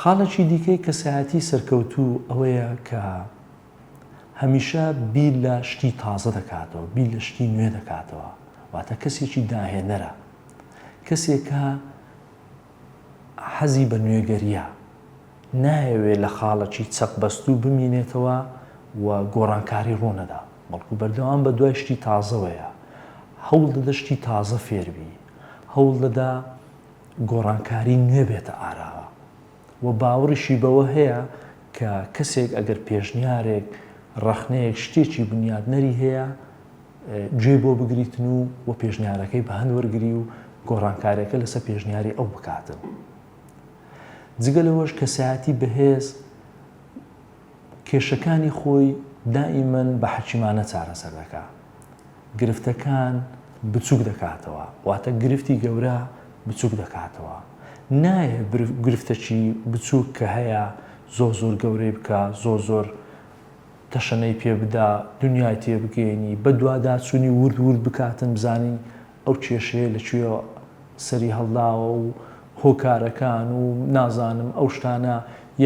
خاڵێکی دیکەی کەسایەتی سەرکەوتوو ئەوەیە کە هەمیشە بیر لە شتی تازە دەکاتەوە، بیر لە شتی نوێ دەکاتەوە، واتە کەسێکی داهێنەرە، کەسێکە حەزی بە نوێگەریە، نایەوێت لە خاڵێکی چەق بەستوو بمینێتەوە و گۆڕانکاری ڕوونەدا، بەڵکو بەردەوام بە دوای شتی تازەوەیە، هەوڵ دەدە شتی تازە فێربی، هەوڵ دەدا گۆڕانکاری نوێ بێتە ئاراوە و باوەڕیشی بەوە هەیە کە کەسێک ئەگەر پێشنیارێک ڕەخنەیەک شتێکی بنیادنەری هەیە گوێ بۆ بگریتن و پێشنیارەکەی بە هەند وەرگری و گۆڕانکاریەکە لەسەر پێشنیاری ئەو بکاتن. جگە لەوەش کەسایەتی بەهێز کێشەکانی خۆی دائیمەن بە حەکیمانە چارەسەر دەکات، گرفتەکان بچووک دەکاتەوە، واتە گرفتی گەورە بچووک دەکاتەوە، نایە گرفتەکی بچووک کە هەیە زۆر گەورەی بکە، زۆر تەشەنەی پێ بدا، دنیای تێ بگەێنی، بە دوواداچوونی ورد بکاتن بزانی ئەو کێشەیە لەکوێ سەری هەڵداوە و هۆکارەکان و نازانم ئەو شتانە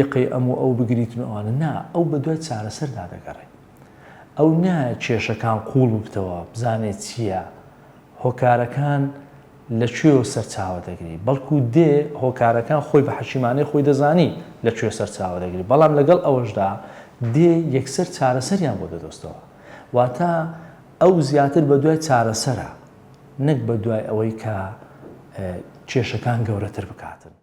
یەقەی ئەو بگریتن ئەوانە، نا، ئەو بە دوای چارەسەردا دەگەڕێت. ئەو نایە کێشەکان قوڵ بکەوە بزانێت چییە، هۆکارەکان لەکوێ سەرچاوە دەگری، بەڵکو دێ هۆکارەکان خۆی بە حەکیمانەی خۆی دەزانی لەکوێ سەرچاوە دەگری، بەڵام لەگەڵ ئەوەشدا دێ یەکسەر چارەسەریان بۆ دەدۆستەوە، واتە ئەو زیاتر بە دوای چارەسەرە، نەک بە دوای ئەوەی کە کێشەکان گەورەتر بکاتن.